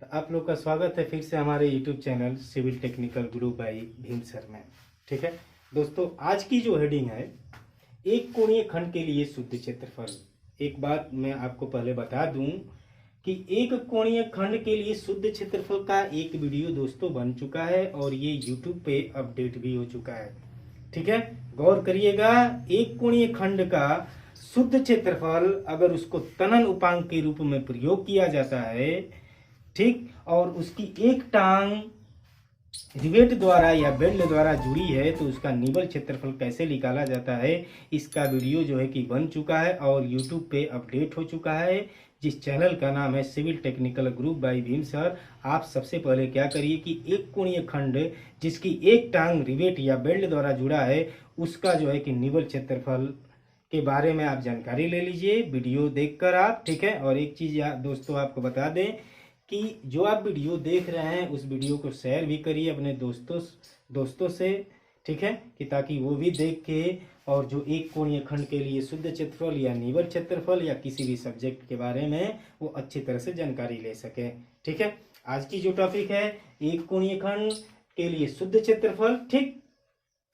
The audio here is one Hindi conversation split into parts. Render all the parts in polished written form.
तो आप लोग का स्वागत है फिर से हमारे YouTube channel civil technical Guru by Bheem sir में। ठीक है दोस्तों, आज की जो हेडिंग है, एक कोणीय खंड के लिए शुद्ध क्षेत्रफल। एक बात मैं आपको पहले बता दूं कि एक कोणीय खंड के लिए शुद्ध क्षेत्रफल का एक वीडियो दोस्तों बन चुका है और ये यूट्यूब पे अपडेट भी हो चुका है। ठीक है, गौर करिएगा। एक कोणीय खंड का शुद्ध क्षेत्रफल अगर उसको तनन उपांक के रूप में प्रयोग किया जाता है, ठीक, और उसकी एक टांग रिवेट द्वारा या बेल्ट द्वारा जुड़ी है तो उसका निबल क्षेत्रफल कैसे निकाला जाता है, इसका वीडियो जो है कि बन चुका है और यूट्यूब पे अपडेट हो चुका है, जिस चैनल का नाम है civil technical group by Bheem sir. आप सबसे पहले क्या करिए कि एक कोणीय खंड जिसकी एक टांग रिवेट या बेल्ट द्वारा जुड़ा है उसका जो है कि निबल क्षेत्रफल के बारे में आप जानकारी ले लीजिए वीडियो देखकर आप। ठीक है, और एक चीज़ दोस्तों आपको बता दें कि जो आप वीडियो देख रहे हैं उस वीडियो को शेयर भी करिए अपने दोस्तों से। ठीक है, कि ताकि वो भी देख के और जो एक कोणीय खंड के लिए शुद्ध क्षेत्रफल या निबल क्षेत्रफल या किसी भी सब्जेक्ट के बारे में वो अच्छी तरह से जानकारी ले सके। ठीक है, आज की जो टॉपिक है, एक कोणीय खंड के लिए शुद्ध क्षेत्रफल, ठीक,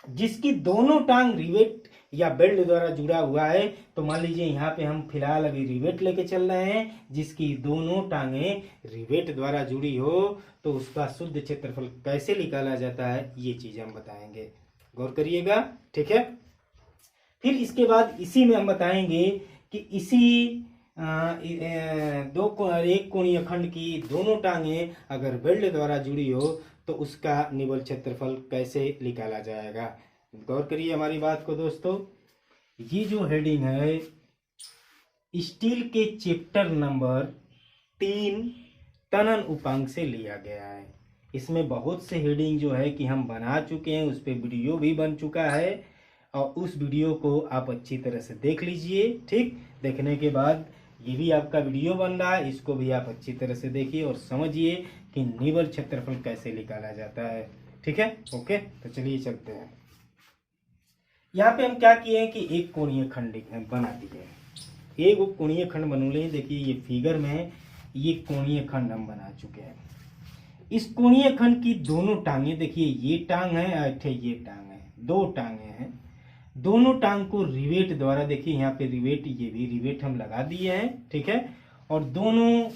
जिसकी दोनों टांग रिवेट या बेल्ट द्वारा जुड़ा हुआ है। तो मान लीजिए यहाँ पे हम फिलहाल अभी रिवेट लेके चल रहे हैं, जिसकी दोनों टांगे रिवेट द्वारा जुड़ी हो तो उसका शुद्ध क्षेत्रफल कैसे निकाला जाता है ये चीज हम बताएंगे, गौर करिएगा। ठीक है, फिर इसके बाद इसी में हम बताएंगे कि इसी एक कोणीय खंड की दोनों टांगे अगर बेल्ट द्वारा जुड़ी हो तो उसका निबल क्षेत्रफल कैसे निकाला जाएगा। गौर करिए हमारी बात को दोस्तों। ये जो हेडिंग है स्टील के चैप्टर नंबर 3 तनन उपांक से लिया गया है। इसमें बहुत से हेडिंग जो है कि हम बना चुके हैं, उस पर वीडियो भी बन चुका है और उस वीडियो को आप अच्छी तरह से देख लीजिए। ठीक, देखने के बाद ये भी आपका वीडियो बन रहा है, इसको भी आप अच्छी तरह से देखिए और समझिए कि निबल क्षेत्रफल कैसे निकाला जाता है। ठीक है, ओके, तो चलिए चलते हैं। यहाँ पे हम क्या किए हैं कि एक कोणीय खंड बना दिए हैं। एक कोणीय खंड बनूले, देखिए ये फिगर में ये कोणीय खंड हम बना चुके हैं। इस कोणीय खंड की दोनों टांगे, देखिए ये टांग है और ये टांग है, दो टांगे हैं। दोनों टांग को रिवेट द्वारा, देखिए यहाँ पे रिवेट, ये भी रिवेट हम लगा दिए हैं। ठीक है, और दोनों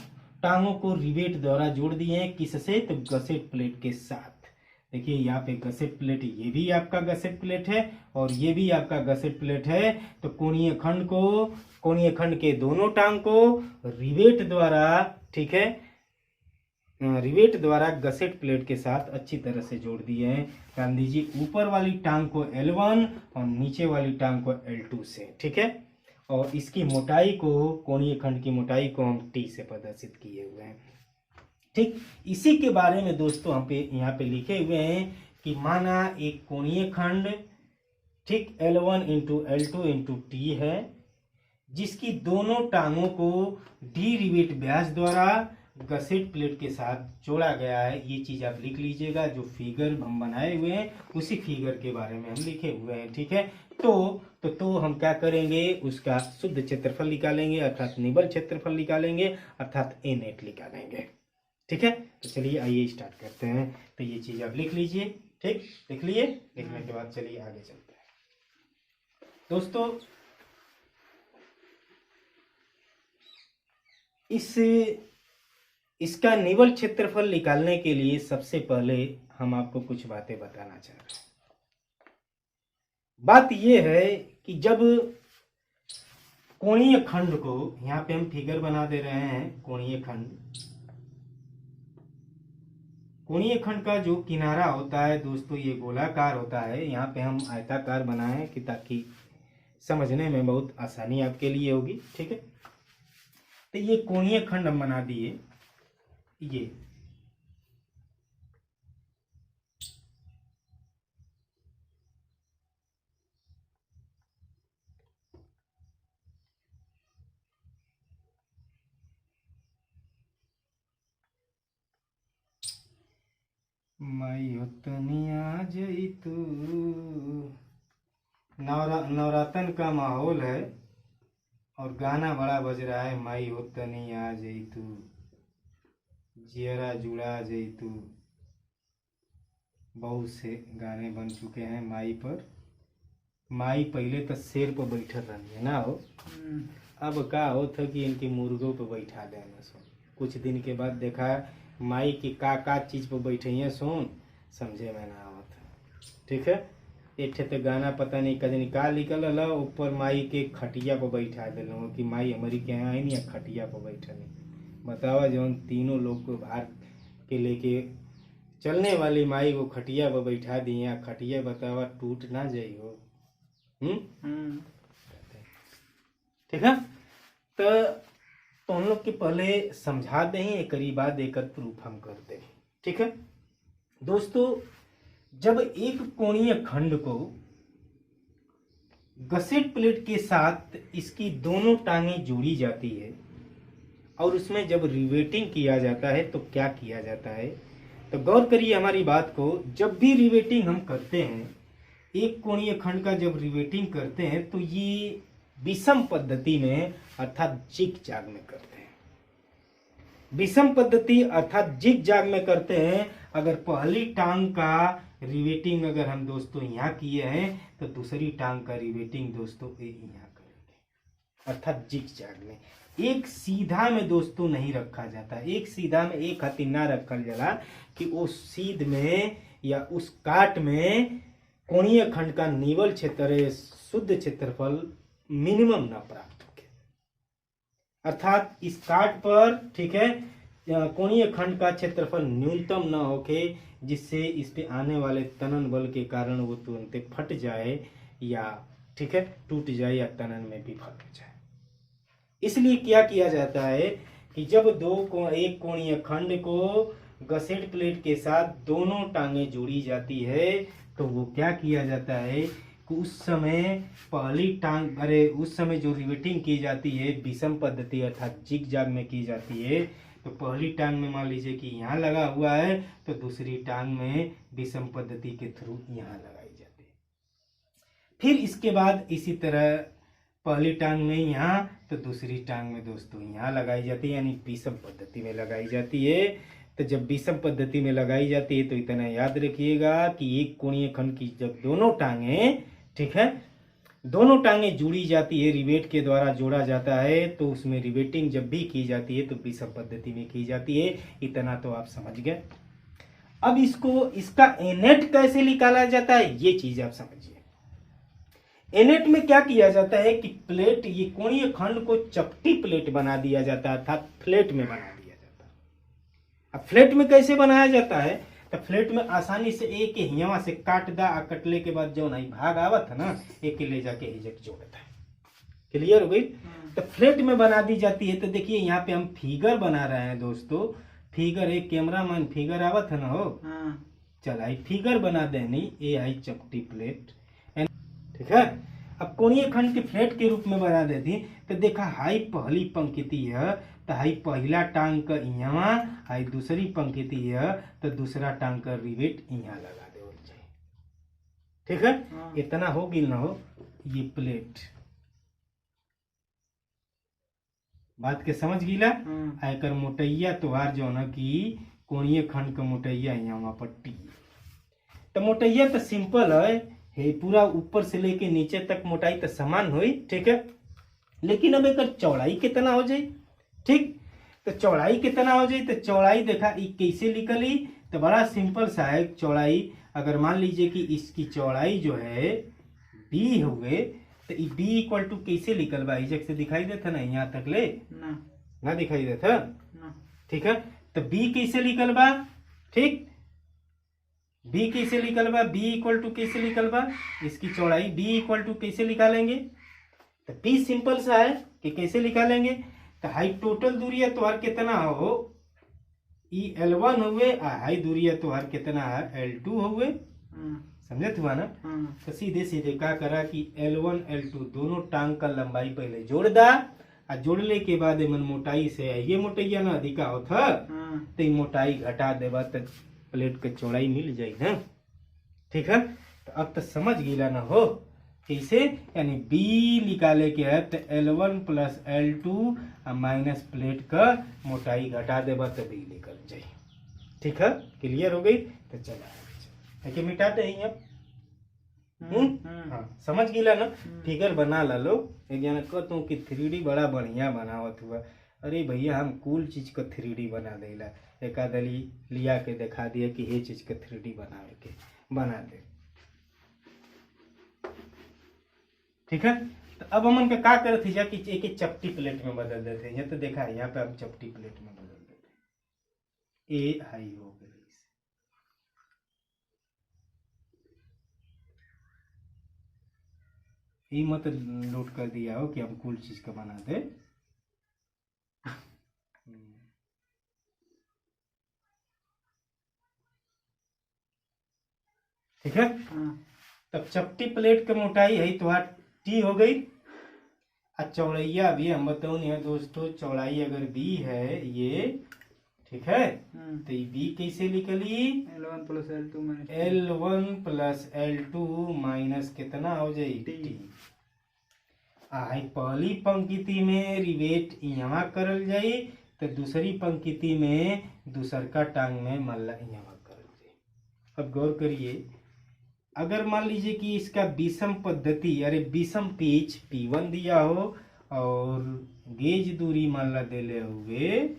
टांगों को रिवेट द्वारा जोड़ दिए हैं किससे, तो गसेट प्लेट के साथ। देखिए यहाँ पे गसेट प्लेट, ये भी आपका गसेट प्लेट है और ये भी आपका गसेट प्लेट है। तो कोणीय खंड के दोनों टांग को रिवेट द्वारा, ठीक है, रिवेट द्वारा गसेट प्लेट के साथ अच्छी तरह से जोड़ दिए हैं। ध्यान दीजिए, ऊपर वाली टांग को L1 और नीचे वाली टांग को L2 से। ठीक है, और इसकी मोटाई को, कोणीय खंड की मोटाई को हम T से प्रदर्शित किए हुए हैं। ठीक, इसी के बारे में दोस्तों हम यहाँ पे लिखे हुए हैं कि माना एक कोणीय खंड, ठीक, L1 into L2 into T है, जिसकी दोनों टांगों को डी रिवेट व्यास द्वारा गसेट प्लेट के साथ जोड़ा गया है। ये चीज आप लिख लीजिएगा, जो फिगर हम बनाए हुए हैं उसी फिगर के बारे में हम लिखे हुए हैं। ठीक है, तो हम क्या करेंगे, उसका शुद्ध क्षेत्रफल निकालेंगे अर्थात निबल क्षेत्रफल निकालेंगे अर्थात ए नेट निकालेंगे। ठीक है, तो चलिए आइए स्टार्ट करते हैं। तो ये चीज आप लिख लीजिए। ठीक, लिख लिए, लिखने के बाद चलिए आगे चलते हैं दोस्तों। इसका निबल क्षेत्रफल निकालने के लिए सबसे पहले हम आपको कुछ बातें बताना चाह रहे हैं। बात यह है कि जब कोणीय खंड को, यहाँ पे हम फिगर बना दे रहे हैं, कोणीय खंड का जो किनारा होता है दोस्तों ये गोलाकार होता है। यहाँ पे हम आयताकार बनाए कि ताकि समझने में बहुत आसानी आपके लिए होगी। ठीक है, तो ये कोणीय खंड हम बना दिए। ये माई होतनिया जैतू, नवरातन का माहौल है और गाना बड़ा बज रहा है, माई होतनिया जैतू जियरा जुड़ा जैतू, बहुत से गाने बन चुके हैं माई पर। माई पहले तो शेर पर बैठल रही है ना हो, अब का हो था कि इनके मुर्गों पर बैठा देना सो। कुछ दिन के बाद देखा माई की का चीज पर बैठे हैं सोन, समझे में ना आवत। ठीक है, एक तो गाना पता नहीं कद निकाल निकल ला, ऊपर माई के खटिया पर बैठा दिल कि माई हमारी के यहाँ आई नहीं खटिया पर बैठा नहीं। बतावा जौन तीनों लोग को भार के लेके चलने वाली माई को खटिया पर बैठा दिए, खटिया बतावा टूट ना जाई हो। ठीक है, तो हम लोग के पहले समझा दें, एक बाद एक प्रूफ हम कर दें। ठीक है दोस्तों, जब एक कोणीय खंड को गसेट प्लेट के साथ इसकी दोनों टांगें जोड़ी जाती है और उसमें जब रिवेटिंग किया जाता है तो क्या किया जाता है, तो गौर करिए हमारी बात को। जब भी रिवेटिंग हम करते हैं, एक कोणीय खंड का जब रिवेटिंग करते हैं तो ये विषम पद्धति में अर्थात जिग जाग में करते हैं। विषम पद्धति अर्थात जिग जाग में करते हैं। अगर पहली टांग का रिवेटिंग अगर हम दोस्तों यहाँ किए हैं तो दूसरी टांग का रिवेटिंग दोस्तों यहाँ करेंगे, अर्थात जिग जाग में। एक सीधा में दोस्तों नहीं रखा जाता, एक सीधा में एक हथी ना रखल जाला कि उस सीध में या उस काट में कोणीय खंड का निवल क्षेत्र शुद्ध क्षेत्रफल मिनिमम ना प्राप्त हो, अर्थात इस काट पर ठीक है कोणीय खंड का क्षेत्रफल न्यूनतम न होके, जिससे इस पे आने वाले तनन बल के कारण वो तुरंत फट जाए या ठीक है टूट जाए या तनन में भी फट जाए। इसलिए क्या किया जाता है कि जब एक कोणीय खंड को गसेट प्लेट के साथ दोनों टांगें जोड़ी जाती है तो वो क्या किया जाता है कि उस समय पहली टांग उस समय जो रिवेटिंग की जाती है विषम पद्धति अर्थात जिग जाग में की जाती है, तो पहली टांग में मान लीजिए कि यहाँ लगा हुआ है तो दूसरी टांग में विषम पद्धति के थ्रू यहाँ लगाई जाती है। फिर इसके बाद इसी तरह पहली टांग में यहाँ तो दूसरी टांग में दोस्तों यहाँ लगाई जाती है, यानी विषम पद्धति में लगाई जाती है। तो जब विषम पद्धति में लगाई जाती है तो इतना याद रखिएगा कि एक कोणीय खंड की जब दोनों टांगें ठीक है दोनों टांगें जुड़ी जाती है, रिवेट के द्वारा जोड़ा जाता है, तो उसमें रिवेटिंग जब भी की जाती है तो विषम पद्धति में की जाती है। इतना तो आप समझ गए। अब इसका एनेट कैसे निकाला जाता है ये चीज आप समझिए। एनेट में क्या किया जाता है कि प्लेट ये कोणीय खंड को चपटी प्लेट बना दिया जाता है, अर्थात फ्लैट में बना दिया जाता है। अब फ्लैट में कैसे बनाया जाता है, तो फ्लैट में आसानी से एक हियावा से काट दा, कटले के बाद जो नहीं भाग आवत है ना एक ले जाके हिजक जोड़ता है। क्लियर हो गई। तो फ्लैट में बना दी जाती है। तो देखिए यहाँ पे हम फिगर बना रहे हैं दोस्तों, फिगर एक कैमरा मैन फिगर आवत है ना हो, चल आई फिगर बना देनी ये आई चपटी प्लेट, ठीक है। अब कोणीय खंड के फ्लैट के रूप में बना देती तो देखा हाई पहली पंक्ति है तो हाई पहला टांग का यहाँ, हाई दूसरी पंक्ति है तो दूसरा टांग का रिवेट यहाँ लगा दे चाहिए, ठीक है। इतना हो गिल ना हो ये प्लेट, बात के समझ गिला। आयकर मोटैया तोहार जो ना कि कोणीय खंड का मोटैया यहाँ पट्टी, तो मोटैया तो सिंपल है पूरा ऊपर से लेके नीचे तक मोटाई तो समान हुई, ठीक है। लेकिन अब एक चौड़ाई कितना हो जाए, ठीक। तो चौड़ाई कितना हो जाए, तो चौड़ाई देखा कैसे निकली, तो बड़ा सिंपल सा है। चौड़ाई अगर मान लीजिए कि इसकी चौड़ाई जो है बी हुए तो बी इक्वल टू कैसे निकल बा, इजक से दिखाई देता ना यहाँ तक ले ना दिखाई देता, ठीक है। तो बी कैसे निकल बा, ठीक, बी कैसे निकल बा, बी इक्वल टू कैसे निकल बा, इसकी चौड़ाई बी इक्वल टू कैसे निकालेंगे, तो बी सिंपल सा है कि कैसे निकालेंगे। तो हाई टोटल दूरी तो हर कितना हो ई L1 हुए, हाई दूरी तो हर कितना है L2 हुए, समझे हुआ ना। तो सीधे सीधे क्या करा कि L1 L2 दोनों टांग का लंबाई पहले जोड़ दा, और जोड़ने के बाद मन मोटाई से ये मोटैया ना अधिका होता तो मोटाई घटा देवा तो प्लेट के चौड़ाई मिल जाए ना, ठीक है। तो अब तो समझ गिला ना हो कैसे, यानी बी निकाले के है तो L1 plus L2 minus plate का मोटाई घटा देबा तो बी निकल जाए। ठीक है, क्लियर हो गई। तो चला कि मिटाते ही अब। हाँ, समझ गिला ना, फिगर बना ला लो। एक जना कहता हूँ कि 3D बड़ा बढ़िया बनावत हुआ। अरे भैया हम कूल चीज का 3D बना देला, एक आदली लिया के दिखा दिया कि ये चीज का 3D बनावे के बना दे। ठीक है, तो अब हम उनका क्या करते हैं कि एक एक चपटी प्लेट में बदल देते हैं। ये तो देखा है, यहाँ पे हम चपटी प्लेट में बदल देते हैं। ए हाई हो गई, ये मत नोट कर दिया हो कि हम कुल चीज का बना दे। ठीक है, तब चपटी प्लेट की मोटाई है तो टी हो गई। चौड़ैया भी हम बताऊँ नहीं है दोस्तों, चौड़ाई अगर बी है ये, ठीक है, तो ये बी कैसे निकली, L1 प्लस L2 माइनस कितना हो जाए टी। पहली पंक्ति में रिवेट यहाँ करल जाई, तो दूसरी पंक्ति में दूसर का टांग में मल्ला यहाँ करल जाए। अब गौर करिए, अगर मान लीजिए कि इसका विषम पद्धति, अरे विषम पिच P1 दिया हो और गेज दूरी मान ला देले हुए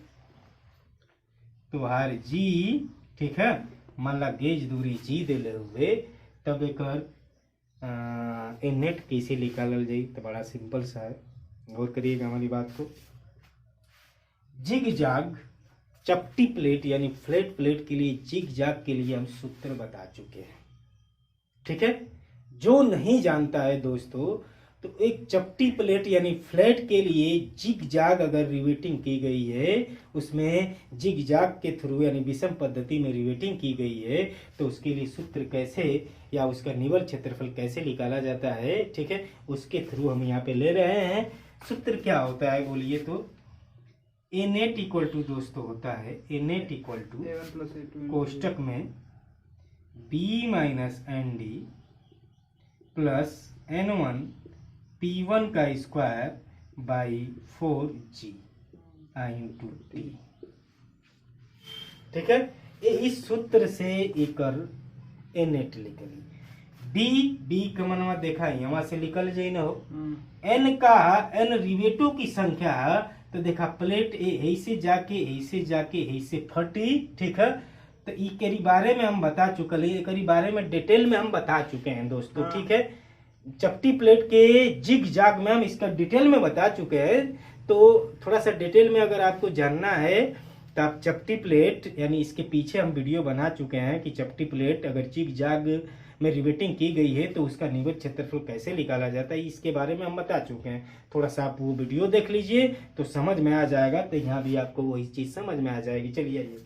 तो हर जी, ठीक है, मान ला गेज दूरी जी देले हुए, तब एक नेट कैसे निकालल जाए, तो बड़ा सिंपल सा है। गौर करिएगा हमारी बात को। जिग जाग चपटी प्लेट यानी फ्लैट प्लेट के लिए, जिग जाग के लिए हम सूत्र बता चुके हैं। ठीक है, जो नहीं जानता है दोस्तों, तो एक चपटी प्लेट यानी फ्लैट के लिए जिग जाग अगर रिवेटिंग की गई है, उसमें जिग जाग के थ्रू यानी विषम पद्धति में रिवेटिंग की गई है, तो उसके लिए सूत्र कैसे या उसका निवल क्षेत्रफल कैसे निकाला जाता है, ठीक है, उसके थ्रू हम यहाँ पे ले रहे हैं। सूत्र क्या होता है बोलिए तो, ए नेट इक्वल टू दोस्तों होता है, ए नेट इक्वल टू कोष्टक में B minus N D plus N1 P1 का square by 4G into T. ठीक है, इस सूत्र से एकर ए नेट निकली। बी का मनवा देखा यहाँ से निकल जाए ना हो। एन का एन रिवेटों की संख्या है, तो देखा प्लेट ऐसे जाके ऐसे फटी। ठीक है, तो ई बारे में हम बता चुके हैं, एक बारे में डिटेल में हम बता चुके हैं दोस्तों। ठीक है, चपटी प्लेट के जिग जाग में हम इसका डिटेल में बता चुके हैं। तो थोड़ा सा डिटेल में अगर आपको जानना है तो आप चपटी प्लेट यानी इसके पीछे हम वीडियो बना चुके हैं कि चपटी प्लेट अगर जिग जाग में रिवेटिंग की गई है तो उसका निवल क्षेत्रफल कैसे निकाला जाता है, इसके बारे में हम बता चुके हैं। थोड़ा सा आप वो वीडियो देख लीजिए तो समझ में आ जाएगा, तो यहाँ भी आपको वही चीज समझ में आ जाएगी। चलिए आइए,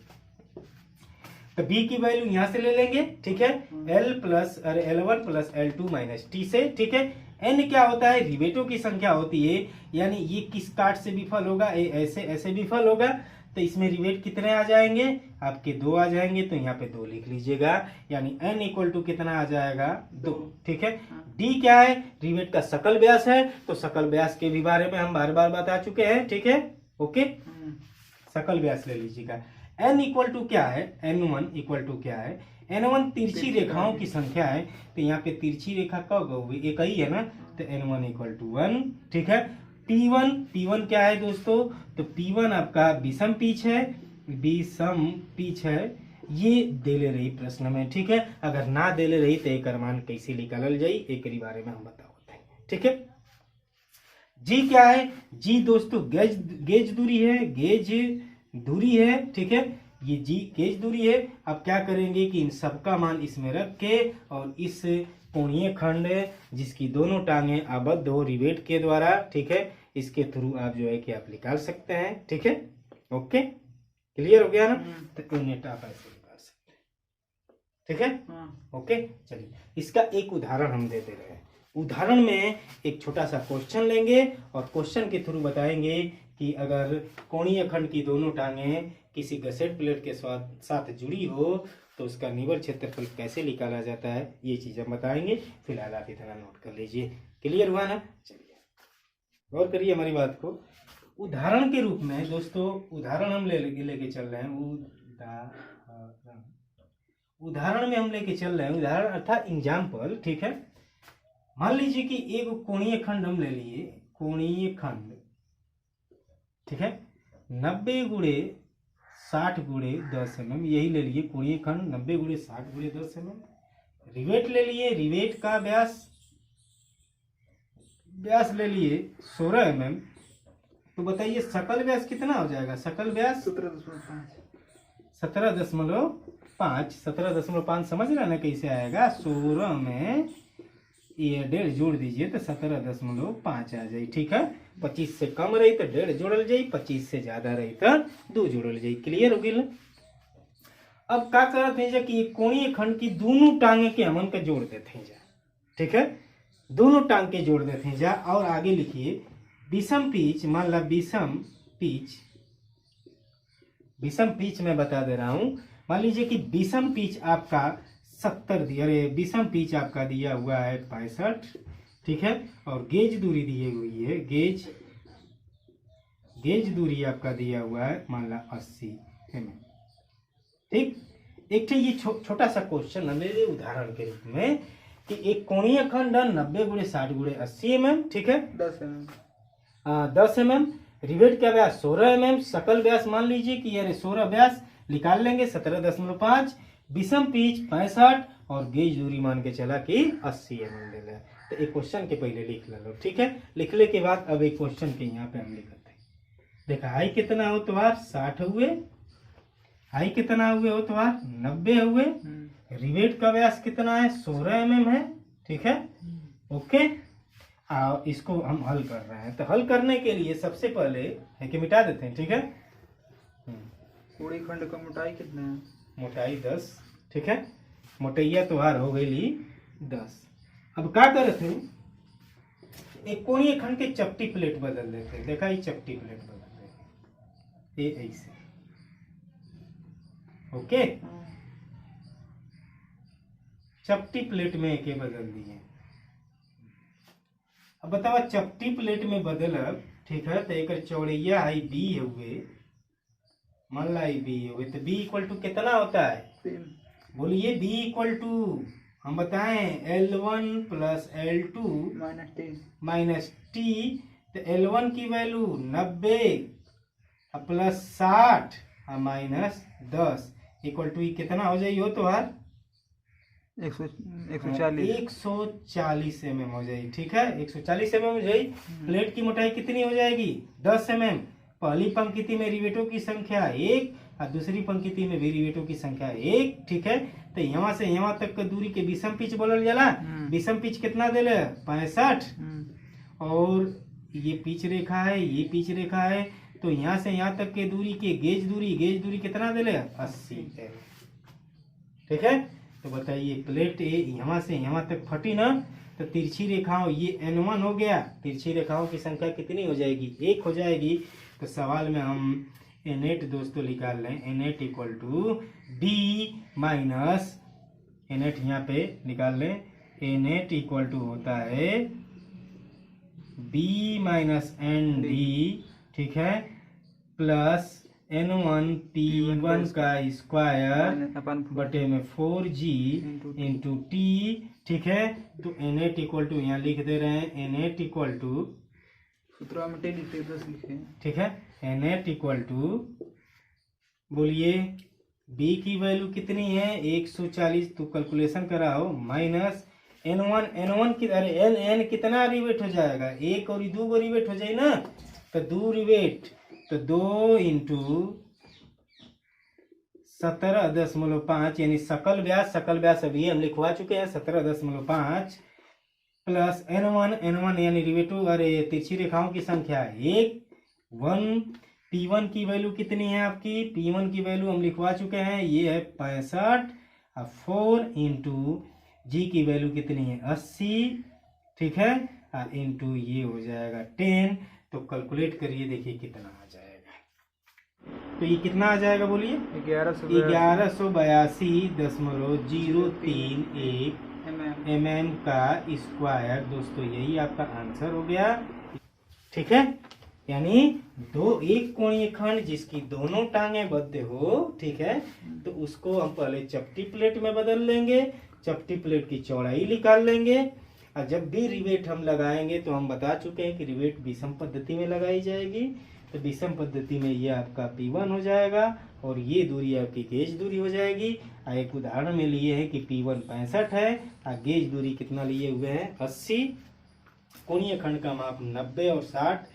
तो b की वैल्यू यहाँ से ले लेंगे। ठीक है, L1 plus L2 minus T से। ठीक है, n क्या होता है, रिवेटों की संख्या होती है, यानी ये किस काट से विफल होगा, ऐसे विफल होगा, तो इसमें रिवेट कितने आ जाएंगे आपके 2 आ जाएंगे, तो यहाँ पे 2 लिख लीजिएगा, यानी n इक्वल टू कितना आ जाएगा 2। ठीक है, d क्या है, रिवेट का सकल व्यास है, तो सकल व्यास के भी बारे में हम बार बार बता चुके हैं। ठीक है, ओके, सकल व्यास ले लीजिएगा। n इक्वल टू क्या है, n1 इक्वल टू क्या है, n1 तिरछी रेखाओं की संख्या है, तो यहाँ पे तिरछी रेखा कब होगी, एक ही है ना, तो n1 इक्वल टू 1। ठीक है, P1 क्या है दोस्तों, तो P1 आपका विषम पिच है, विषम पिच है, ये दे ले रही प्रश्न में। ठीक है, अगर ना दे ले रही तो एक मान कैसे निकालल जाई, एक बारे में हम बताते हैं। ठीक है, जी क्या है, जी दोस्तों गेज दूरी है, गेज दूरी है। ठीक है, ये जी गेज दूरी है। अब क्या करेंगे कि इन सबका मान इसमें रख के और इस कोणीय खंड जिसकी दोनों टांगे आबद्ध हो रिवेट के द्वारा, ठीक है, इसके थ्रू आप जो है कि आप निकाल सकते हैं। ठीक है, ओके, क्लियर हो गया ना, तो यूनिट आप ऐसे निकाल सकते हैं। ठीक है, ओके, चलिए इसका एक उदाहरण हम दे रहे हैं। उदाहरण में एक छोटा सा क्वेश्चन लेंगे और क्वेश्चन के थ्रू बताएंगे कि अगर कोणीय खंड की दोनों टांगे किसी गसेट प्लेट के साथ जुड़ी हो तो उसका निव्वल क्षेत्रफल कैसे निकाला जाता है, ये चीज़ हम बताएंगे। फिलहाल आप इतना नोट कर लीजिए। क्लियर हुआ ना? चलिए और करिए हमारी बात को। उदाहरण के रूप में दोस्तों, उदाहरण हम लेके चल रहे हैं। उदाहरण में हम लेके चल रहे हैं, उदाहरण अर्थात एग्जाम्पल। ठीक है, मान लीजिए कि एक कोणीय खंड हम ले लिए, कोणीय खंड। ठीक है, 90 गुणे 60 गुणे 10 mm, यही ले लिए कोणीय खंड 90 गुणे 60 गुणे 10 mm। रिवेट ले लिए, रिवेट का व्यास ले लिए 16 mm। तो बताइए सकल व्यास कितना हो जाएगा? सकल व्यास 17.5। 17.5 समझ रहे ना कैसे आएगा? 16 में ये 1.5 जोड़ दीजिए तो 17.5 आ जाए। ठीक है, 25 से कम रही तो 1.5 जोड़ल जाये, 25 से ज्यादा रही तो 2 जोड़ल जाये। क्लियर हो गया? अब क्या करते हैं कि कोणीय खंड की दोनों टांगे के हमन का जोड़ देते हैं जा। ठीक है, दोनों टांग के जोड़ देते हैं जा। और आगे लिखिए विषम पिच, मान ला विषम पिच मैं बता दे रहा हूं। मान लीजिए कि विषम पिच आपका 70 दिया, अरे विषम पिच आपका दिया हुआ है 65। ठीक है, और गेज दूरी दी हुई है, गेज दूरी आपका दिया हुआ है मान ला 80 mm। ठीक, एक ये छोटा सा क्वेश्चन ले लिए उदाहरण के रूप में कि एक कोणीय खंड 90 गुणे 60 गुणे 80 mm। ठीक है, 10 mm। रिवेट का व्यास 16 mm। सकल व्यास मान लीजिए कि यार 16 व्यास निकाल लेंगे 17.5। विषम पिच 65 और गेज दूरी मान के चला कि 80 mm ले लें। तो एक क्वेश्चन के पहले लिख लो। ठीक है, लिखने के बाद अब एक क्वेश्चन के यहाँ पे हम लिखते हैं। देखा हाई कितना हो तुम्हार 60 हुए, हाई कितना हुए हो तुम्हार 90 हुए। रिवेट का व्यास कितना है? 16 mm है। ठीक है, ओके। इसको हम हल कर रहे हैं, तो हल करने के लिए सबसे पहले है कि मिटा देते हैं। ठीक है, कोणीय खंड का मोटाई कितना है? मोटाई 10। ठीक है, मोटैया तुहार हो गई 10। अब क्या करते हैं, एक कोणीय खंड के चपटी प्लेट बदल देते हैं। देखा, ये चपटी प्लेट बदल देते हैं, ये ऐसे। ओके, चपटी प्लेट में एक बदल दिए। अब बताओ चपटी प्लेट में बदलब। ठीक है, तो एक चौड़ैया है बी हुए, मान ला बी हुए, तो बी इक्वल टू कितना होता है? बोलिए बी इक्वल टू हम बताएं L1 plus L2 minus T. तो L1 की value 90 plus 60 minus 10 equal to कितना हो जाएगी? हो तो यार 140 mm हो जाएगी। ठीक है, 140 mm हो जाएगी। प्लेट की मोटाई कितनी हो जाएगी? 10 mm। पहली पंक्ति में रिवेटों की संख्या 1 और दूसरी पंक्ति में भी रिवेटों की संख्या 1। ठीक है, तो यहाँ से यहाँ तक का दूरी के विषम पिच बोलल जाला। विषम पिच कितना देले? 65। और ये पिच रेखा है, ये पिच रेखा है, तो यहाँ से यहाँ तक के दूरी के गेज दूरी कितना देले? 80। ठीक है, तो बताइए प्लेट ए यहाँ से यहाँ तक फटी ना, तो तिरछी रेखाओं ये N1 हो गया, तिरछी रेखाओं की संख्या कितनी हो जाएगी? 1 हो जाएगी। तो सवाल में हम N8 दोस्तों निकाल लें। N8 equal to B minus N8 यहाँ पे निकाल लें। N8 इक्वल टू होता है B माइनस ND। ठीक है, प्लस N1 P1 का स्क्वायर बटे में 4G इंटू T। ठीक है, तो N8 इक्वल टू यहाँ लिख दे रहे हैं N8 इक्वल टू सूत्र में 10 लिखे। ठीक है, N8 इक्वल टू बोलिए B की वैल्यू कितनी है? 140। तो कैलकुलेशन कराओ माइनस N1 की, अरे N कितना रिवेट हो जाएगा? 1 और 2 को रिवेट हो जाए ना, तो 2 रिवेट, तो 2 इंटू 17.5 यानी सकल व्यास अभी हम लिखवा चुके हैं 17.5 प्लस N1 यानी रिवेटो, अरे तिरछी रेखाओं की संख्या 1। P1 की वैल्यू कितनी है आपकी? P1 की वैल्यू हम लिखवा चुके हैं, ये है 65। अब 4 इंटू G की वैल्यू कितनी है? 80। ठीक है, इंटू ये हो जाएगा 10। तो कैलकुलेट करिए, देखिए कितना आ जाएगा। तो ये कितना आ जाएगा बोलिए? 1182.03 mm का स्क्वायर। दोस्तों यही आपका आंसर हो गया। ठीक है, यानी एक कोणीय खंड जिसकी दोनों टांगे बद्ध हो, ठीक है, तो उसको हम पहले चपटी प्लेट में बदल लेंगे, चपटी प्लेट की चौड़ाई निकाल लेंगे, और जब भी रिवेट हम लगाएंगे तो हम बता चुके हैं कि रिवेट विषम पद्धति में लगाई जाएगी। तो विषम पद्धति में ये आपका P1 हो जाएगा और ये दूरी आपकी गेज दूरी हो जाएगी। एक उदाहरण में लिए हैं कि P1 65 है और गेज दूरी कितना लिए हुए हैं 80, कोणीय खंड का माप 90 और 60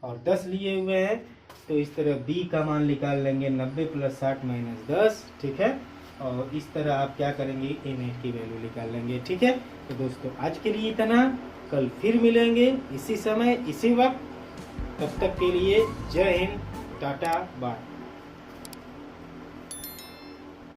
और 10 लिए हुए हैं। तो इस तरह B का मान निकाल लेंगे 90 + 60 - 10, ठीक है, और इस तरह आप क्या करेंगे A की वैल्यू निकाल लेंगे। ठीक है, तो दोस्तों आज के लिए इतना, कल फिर मिलेंगे इसी समय इसी वक्त। तब तक के लिए जय हिंद, टाटा, बाय।